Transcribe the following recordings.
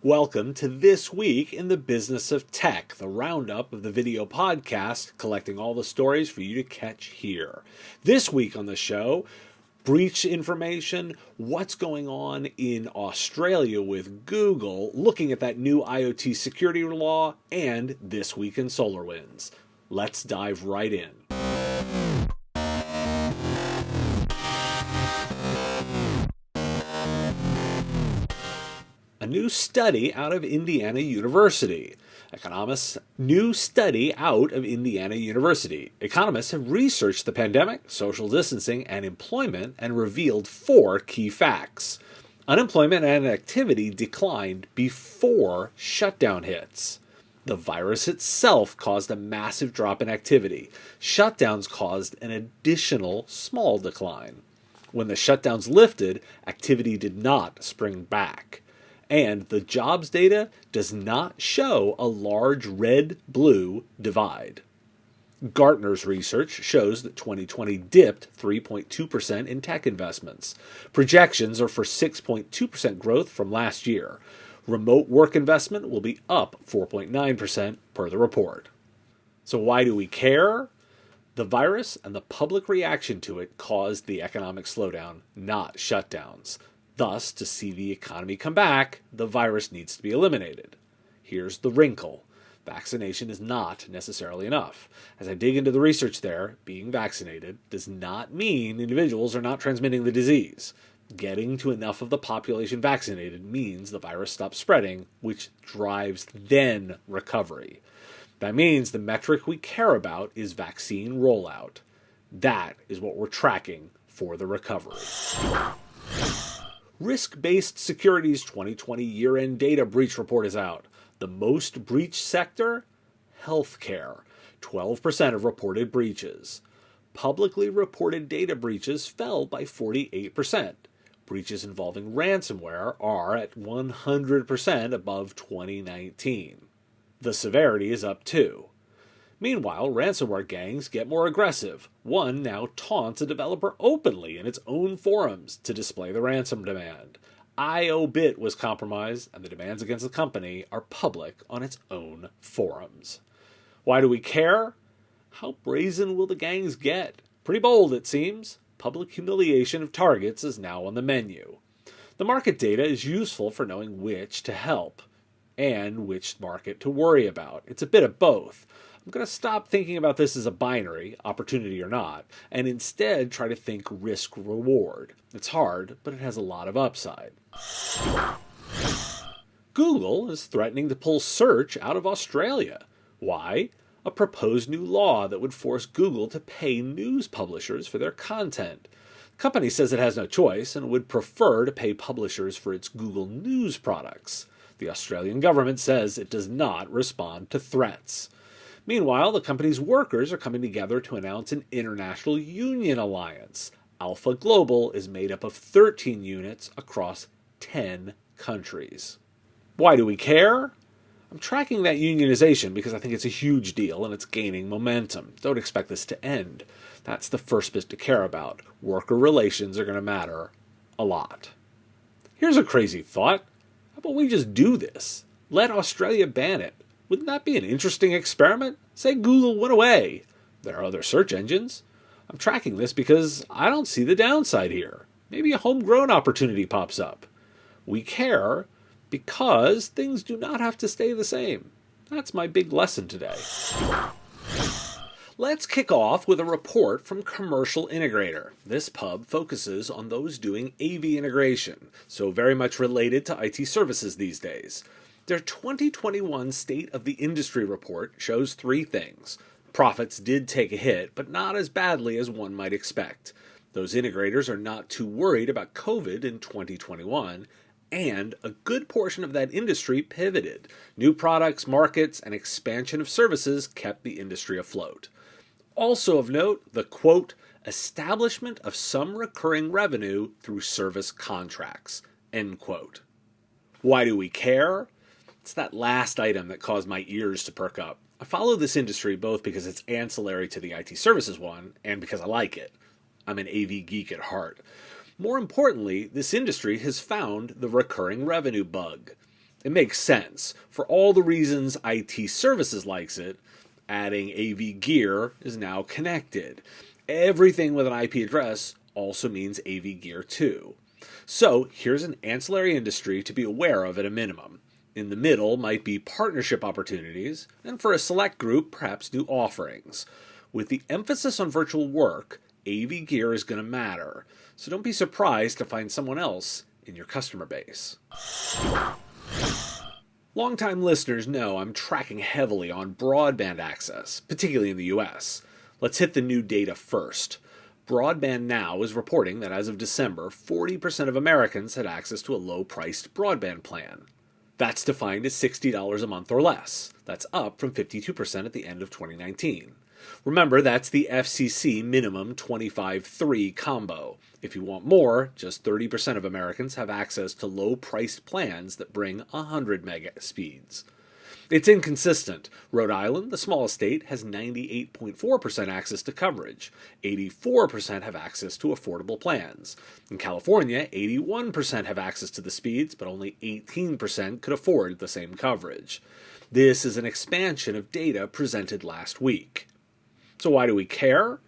Welcome to This Week in the Business of Tech, the roundup of the video podcast, collecting all the stories for you to catch here. This week on the show, breach information, what's going on in Australia with Google, looking at that new IoT Security Law, and This Week in SolarWinds. Let's dive right in. A new study out of Indiana University. Economists have researched the pandemic, social distancing, and employment and revealed 4 key facts. Unemployment and activity declined before shutdown hits. The virus itself caused a massive drop in activity. Shutdowns caused an additional small decline. When the shutdowns lifted, activity did not spring back. And the jobs data does not show a large red-blue divide. Gartner's research shows that 2020 dipped 3.2% in tech investments. Projections are for 6.2% growth from last year. Remote work investment will be up 4.9% per the report. So why do we care? The virus and the public reaction to it caused the economic slowdown, not shutdowns. Thus, to see the economy come back, the virus needs to be eliminated. Here's the wrinkle. Vaccination is not necessarily enough. As I dig into the research there, being vaccinated does not mean individuals are not transmitting the disease. Getting to enough of the population vaccinated means the virus stops spreading, which drives then recovery. That means the metric we care about is vaccine rollout. That is what we're tracking for the recovery. Risk-Based Securities 2020 year-end data breach report is out. The most breached sector? Healthcare. 12% of reported breaches. Publicly reported data breaches fell by 48%. Breaches involving ransomware are at 100% above 2019. The severity is up too. Meanwhile, ransomware gangs get more aggressive. One now taunts a developer openly in its own forums to display the ransom demand. IOBit was compromised, and the demands against the company are public on its own forums. Why do we care? How brazen will the gangs get? Pretty bold, it seems. Public humiliation of targets is now on the menu. The market data is useful for knowing which to help and which market to worry about. It's a bit of both. I'm going to stop thinking about this as a binary, opportunity or not, and instead try to think risk-reward. It's hard, but it has a lot of upside. Google is threatening to pull search out of Australia. Why? A proposed new law that would force Google to pay news publishers for their content. The company says it has no choice and would prefer to pay publishers for its Google News products. The Australian government says it does not respond to threats. Meanwhile, the company's workers are coming together to announce an international union alliance. Alpha Global is made up of 13 units across 10 countries. Why do we care? I'm tracking that unionization because I think it's a huge deal and it's gaining momentum. Don't expect this to end. That's the first bit to care about. Worker relations are going to matter a lot. Here's a crazy thought. How about we just do this? Let Australia ban it. Wouldn't that be an interesting experiment? Say Google went away. There are other search engines. I'm tracking this because I don't see the downside here. Maybe a homegrown opportunity pops up. We care because things do not have to stay the same. That's my big lesson today. Let's kick off with a report from Commercial Integrator. This pub focuses on those doing AV integration, so very much related to IT services these days. Their 2021 State of the Industry report shows 3 things. Profits did take a hit, but not as badly as one might expect. Those integrators are not too worried about COVID in 2021, and a good portion of that industry pivoted. New products, markets, and expansion of services kept the industry afloat. Also of note, the quote, establishment of some recurring revenue through service contracts, end quote. Why do we care? It's that last item that caused my ears to perk up. I follow this industry both because it's ancillary to the IT services one and because I like it. I'm an AV geek at heart. More importantly, this industry has found the recurring revenue bug. It makes sense. For all the reasons IT services likes it, adding AV gear is now connected. Everything with an IP address also means AV gear too. So here's an ancillary industry to be aware of at a minimum. In the middle might be partnership opportunities, and for a select group, perhaps new offerings. With the emphasis on virtual work, AV gear is going to matter, so don't be surprised to find someone else in your customer base. Longtime listeners know I'm tracking heavily on broadband access, particularly in the US. Let's hit the new data first. Broadband Now is reporting that as of December, 40% of Americans had access to a low-priced broadband plan. That's defined as $60 a month or less. That's up from 52% at the end of 2019. Remember, that's the FCC minimum 25-3 combo. If you want more, just 30% of Americans have access to low-priced plans that bring 100 mega speeds. It's inconsistent. Rhode Island, the smallest state, has 98.4% access to coverage. 84% have access to affordable plans. In California, 81% have access to the speeds, but only 18% could afford the same coverage. This is an expansion of data presented last week. So why do we care?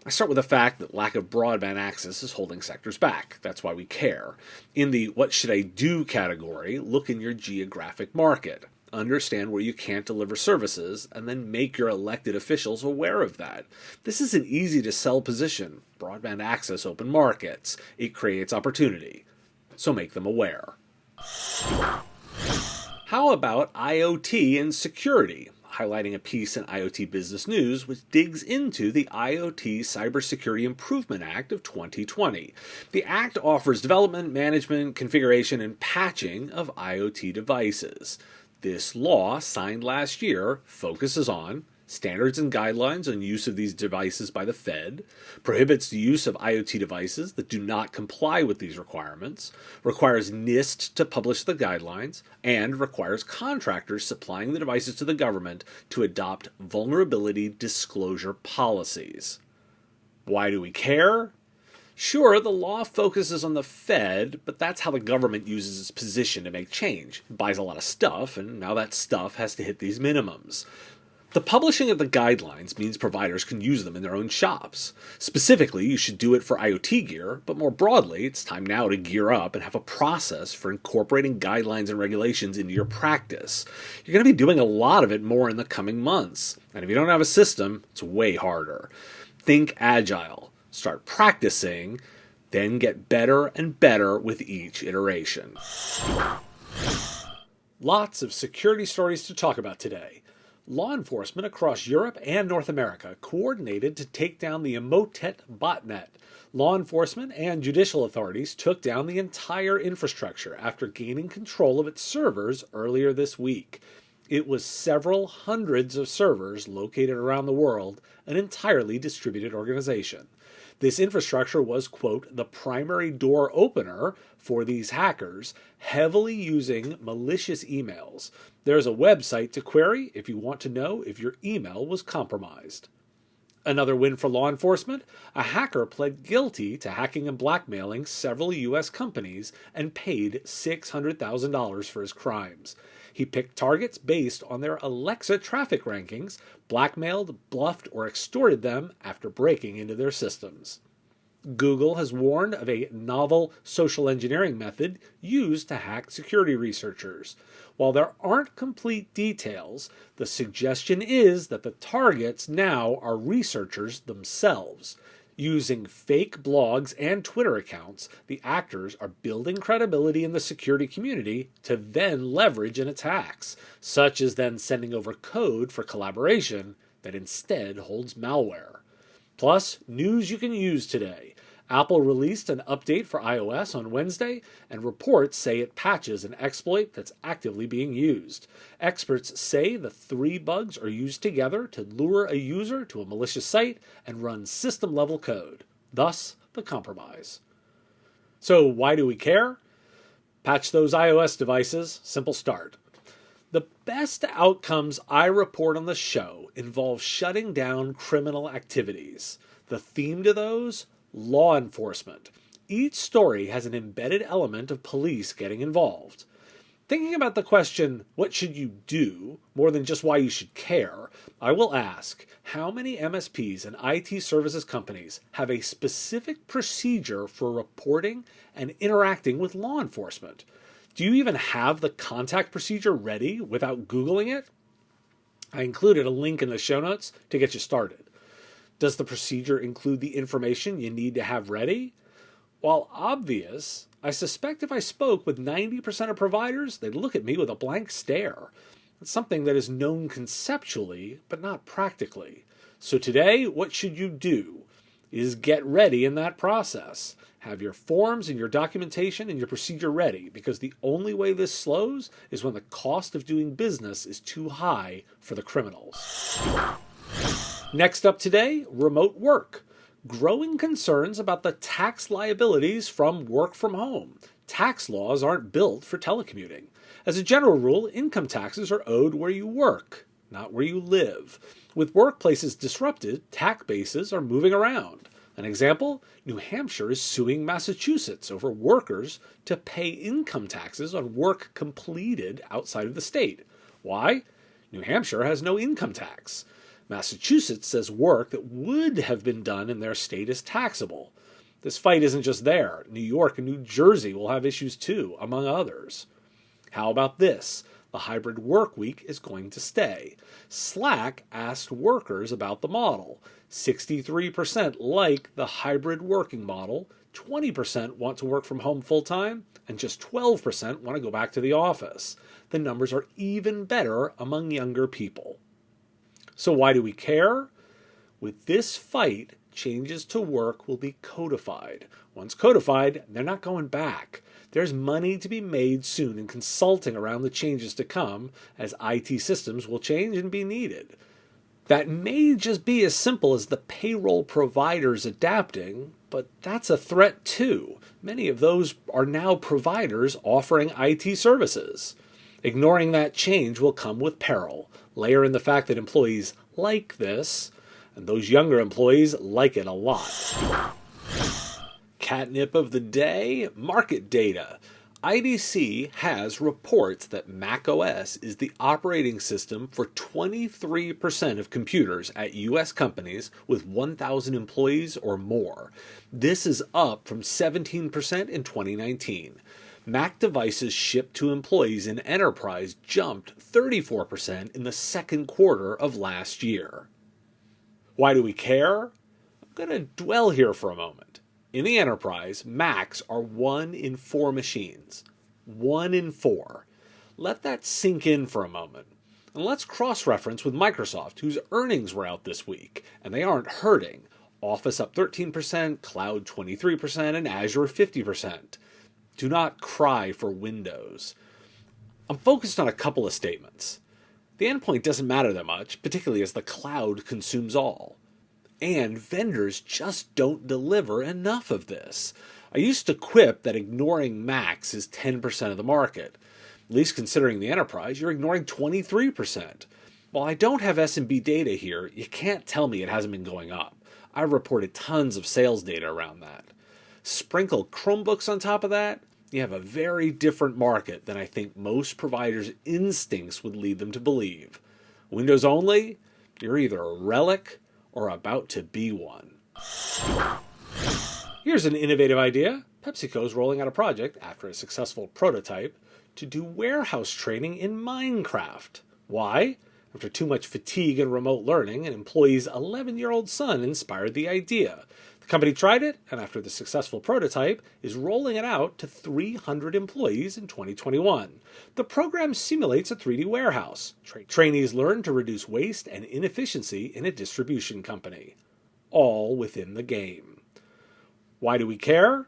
I start with the fact that lack of broadband access is holding sectors back. That's why we care. In the what should I do category, look in your geographic market. Understand where you can't deliver services, and then make your elected officials aware of that. This is an easy-to-sell position. Broadband access open markets. It creates opportunity. So make them aware. How about IoT and security? Highlighting a piece in IoT Business News which digs into the IoT Cybersecurity Improvement Act of 2020. The act offers development, management, configuration, and patching of IoT devices. This law, signed last year, focuses on standards and guidelines on use of these devices by the Fed, prohibits the use of IoT devices that do not comply with these requirements, requires NIST to publish the guidelines, and requires contractors supplying the devices to the government to adopt vulnerability disclosure policies. Why do we care? Sure, the law focuses on the Fed, but that's how the government uses its position to make change. It buys a lot of stuff, and now that stuff has to hit these minimums. The publishing of the guidelines means providers can use them in their own shops. Specifically, you should do it for IoT gear, but more broadly, it's time now to gear up and have a process for incorporating guidelines and regulations into your practice. You're going to be doing a lot of it more in the coming months, and if you don't have a system, it's way harder. Think agile. Start practicing, then get better and better with each iteration. Lots of security stories to talk about today. Law enforcement across Europe and North America coordinated to take down the Emotet botnet. Law enforcement and judicial authorities took down the entire infrastructure after gaining control of its servers earlier this week. It was several hundreds of servers located around the world, an entirely distributed organization. This infrastructure was, quote, the primary door opener for these hackers, heavily using malicious emails. There's a website to query if you want to know if your email was compromised. Another win for law enforcement, a hacker pled guilty to hacking and blackmailing several U.S. companies and paid $600,000 for his crimes. He picked targets based on their Alexa traffic rankings, blackmailed, bluffed, or extorted them after breaking into their systems. Google has warned of a novel social engineering method used to hack security researchers. While there aren't complete details, the suggestion is that the targets now are researchers themselves. Using fake blogs and Twitter accounts, the actors are building credibility in the security community to then leverage in attacks, such as then sending over code for collaboration that instead holds malware. Plus, news you can use today. Apple released an update for iOS on Wednesday, and reports say it patches an exploit that's actively being used. Experts say the 3 bugs are used together to lure a user to a malicious site and run system-level code. Thus, the compromise. So why do we care? Patch those iOS devices. Simple start. The best outcomes I report on the show involve shutting down criminal activities. The theme to those? Law enforcement. Each story has an embedded element of police getting involved. Thinking about the question, what should you do, more than just why you should care, I will ask, how many MSPs and IT services companies have a specific procedure for reporting and interacting with law enforcement? Do you even have the contact procedure ready without Googling it? I included a link in the show notes to get you started. Does the procedure include the information you need to have ready? While obvious, I suspect if I spoke with 90% of providers, they'd look at me with a blank stare. It's something that is known conceptually, but not practically. So today, what should you do is get ready in that process. Have your forms and your documentation and your procedure ready, because the only way this slows is when the cost of doing business is too high for the criminals. Next up today, remote work. Growing concerns about the tax liabilities from work from home. Tax laws aren't built for telecommuting. As a general rule, income taxes are owed where you work, not where you live. With workplaces disrupted, tax bases are moving around. An example, New Hampshire is suing Massachusetts over workers to pay income taxes on work completed outside of the state. Why? New Hampshire has no income tax. Massachusetts says work that would have been done in their state is taxable. This fight isn't just there. New York and New Jersey will have issues too, among others. How about this? The hybrid work week is going to stay. Slack asked workers about the model. 63% like the hybrid working model, 20% want to work from home full-time, and just 12% want to go back to the office. The numbers are even better among younger people. So why do we care? With this fight, changes to work will be codified. Once codified, they're not going back. There's money to be made soon in consulting around the changes to come, as IT systems will change and be needed. That may just be as simple as the payroll providers adapting, but that's a threat too. Many of those are now providers offering IT services. Ignoring that change will come with peril. Layer in the fact that employees like this, and those younger employees like it a lot. Catnip of the day, market data. IDC has reports that macOS is the operating system for 23% of computers at US companies with 1,000 employees or more. This is up from 17% in 2019. Mac devices shipped to employees in enterprise jumped 34% in the second quarter of last year. Why do we care? I'm going to dwell here for a moment. In the enterprise, Macs are 1 in 4 machines. 1 in 4. Let that sink in for a moment. And let's cross-reference with Microsoft, whose earnings were out this week, and they aren't hurting. Office up 13%, Cloud 23%, and Azure 50%. Do not cry for Windows. I'm focused on a couple of statements. The endpoint doesn't matter that much, particularly as the cloud consumes all. And vendors just don't deliver enough of this. I used to quip that ignoring Macs is 10% of the market. At least considering the enterprise, you're ignoring 23%. While I don't have SMB data here, you can't tell me it hasn't been going up. I've reported tons of sales data around that. Sprinkle Chromebooks on top of that, you have a very different market than I think most providers' instincts would lead them to believe. Windows only, you're either a relic or about to be one. Here's an innovative idea. PepsiCo is rolling out a project after a successful prototype to do warehouse training in Minecraft. Why? After too much fatigue and remote learning, an employee's 11-year-old son inspired the idea. The company tried it, and after the successful prototype, is rolling it out to 300 employees in 2021. The program simulates a 3D warehouse. Trainees learn to reduce waste and inefficiency in a distribution company. All within the game. Why do we care?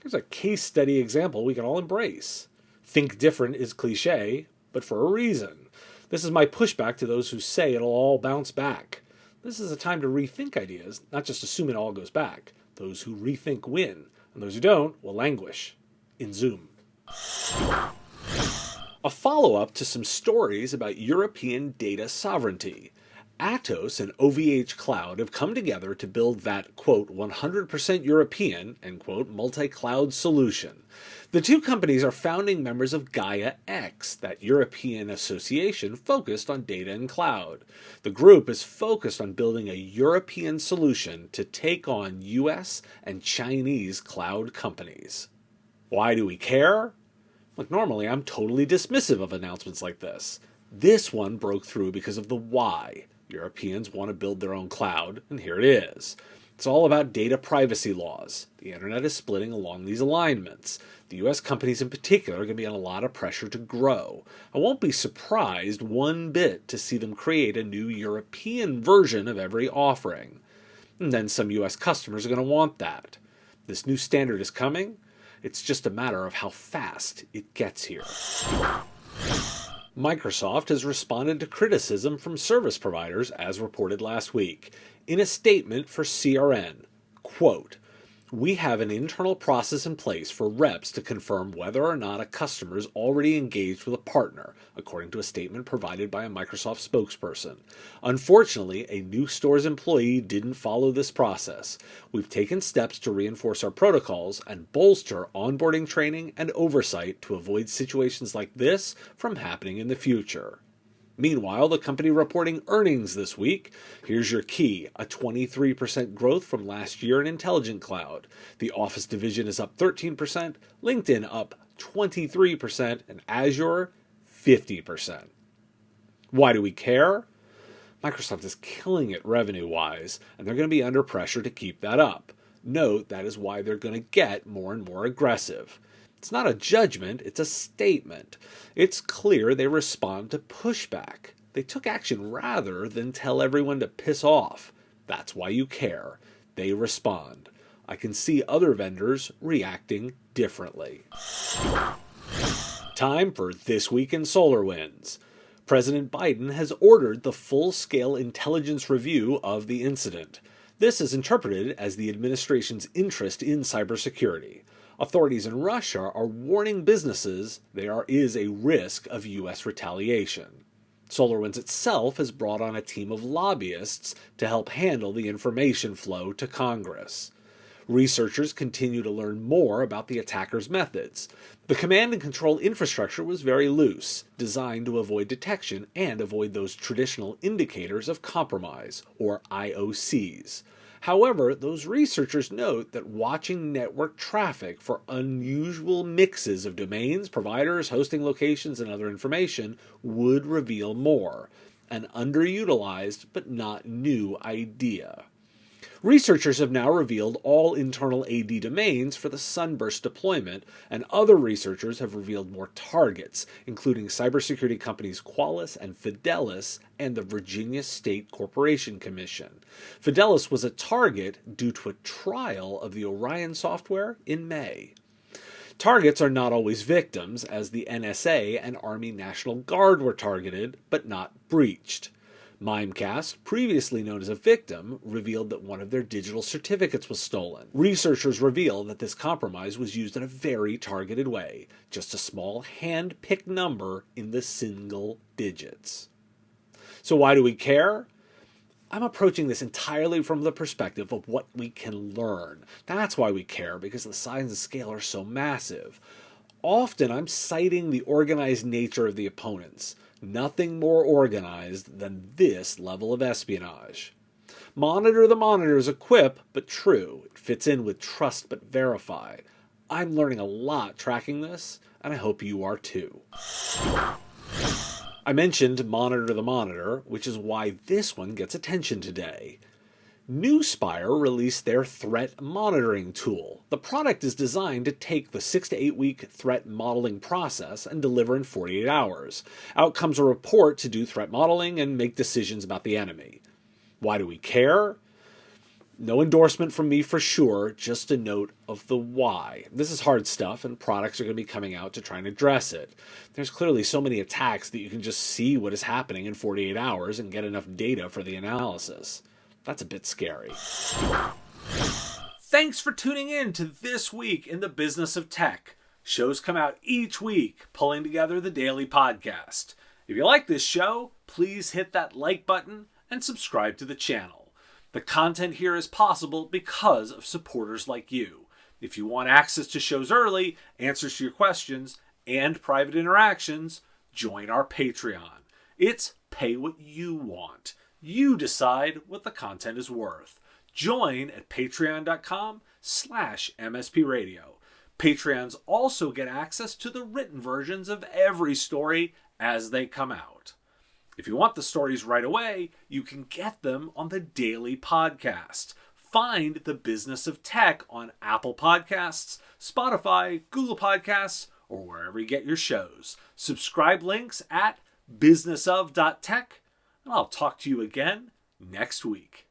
Here's a case study example we can all embrace. Think different is cliche, but for a reason. This is my pushback to those who say it'll all bounce back. This is a time to rethink ideas, not just assume it all goes back. Those who rethink win, and those who don't will languish. In Zoom. A follow-up to some stories about European data sovereignty. Atos and OVH Cloud have come together to build that, quote, 100% European, end quote, multi-cloud solution. The two companies are founding members of Gaia X, that European association focused on data and cloud. The group is focused on building a European solution to take on US and Chinese cloud companies. Why do we care? Look, normally I'm totally dismissive of announcements like this. This one broke through because of the why. Europeans want to build their own cloud, and here it is. It's all about data privacy laws. The internet is splitting along these alignments. The US companies in particular are going to be under a lot of pressure to grow. I won't be surprised one bit to see them create a new European version of every offering. And then some US customers are going to want that. This new standard is coming. It's just a matter of how fast it gets here. Microsoft has responded to criticism from service providers as reported last week. In a statement for CRN, quote, "We have an internal process in place for reps to confirm whether or not a customer is already engaged with a partner," according to a statement provided by a Microsoft spokesperson. "Unfortunately, a new store's employee didn't follow this process. We've taken steps to reinforce our protocols and bolster onboarding training and oversight to avoid situations like this from happening in the future." Meanwhile, the company reporting earnings this week. Here's your key: a 23% growth from last year in Intelligent Cloud. The Office division is up 13%, LinkedIn up 23%, and Azure 50%. Why do we care? Microsoft is killing it revenue-wise, and they're going to be under pressure to keep that up. Note that is why they're going to get more and more aggressive. It's not a judgment, it's a statement. It's clear they respond to pushback. They took action rather than tell everyone to piss off. That's why you care. They respond. I can see other vendors reacting differently. Time for This Week in SolarWinds. President Biden has ordered the full-scale intelligence review of the incident. This is interpreted as the administration's interest in cybersecurity. Authorities in Russia are warning businesses there is a risk of U.S. retaliation. SolarWinds itself has brought on a team of lobbyists to help handle the information flow to Congress. Researchers continue to learn more about the attackers' methods. The command and control infrastructure was very loose, designed to avoid detection and avoid those traditional indicators of compromise, or IOCs. However, those researchers note that watching network traffic for unusual mixes of domains, providers, hosting locations, and other information would reveal more. An underutilized but not new idea. Researchers have now revealed all internal AD domains for the Sunburst deployment, and other researchers have revealed more targets, including cybersecurity companies Qualys and Fidelis and the Virginia State Corporation Commission. Fidelis was a target due to a trial of the Orion software in May. Targets are not always victims, as the NSA and Army National Guard were targeted, but not breached. Mimecast, previously known as a victim, revealed that one of their digital certificates was stolen. Researchers reveal that this compromise was used in a very targeted way, just a small hand-picked number in the single digits. So why do we care? I'm approaching this entirely from the perspective of what we can learn. That's why we care, because the size and scale are so massive. Often I'm citing the organized nature of the opponents. Nothing more organized than this level of espionage. Monitor the monitor is a quip, but true. It fits in with trust but verify. I'm learning a lot tracking this, and I hope you are too. I mentioned monitor the monitor, which is why this one gets attention today. Newspire released their threat monitoring tool. The product is designed to take the 6 to 8 week threat modeling process and deliver in 48 hours. Out comes a report to do threat modeling and make decisions about the enemy. Why do we care? No endorsement from me for sure, just a note of the why. This is hard stuff, and products are going to be coming out to try and address it. There's clearly so many attacks that you can just see what is happening in 48 hours and get enough data for the analysis. That's a bit scary. Thanks for tuning in to This Week in the Business of Tech. Shows come out each week, pulling together the daily podcast. If you like this show, please hit that like button and subscribe to the channel. The content here is possible because of supporters like you. If you want access to shows early, answers to your questions, and private interactions, join our Patreon. It's pay what you want. You decide what the content is worth. Join at patreon.com/MSPradio. Patreons also get access to the written versions of every story as they come out. If you want the stories right away, you can get them on the daily podcast. Find The Business of Tech on Apple Podcasts, Spotify, Google Podcasts, or wherever you get your shows. Subscribe links at businessof.tech, and I'll talk to you again next week.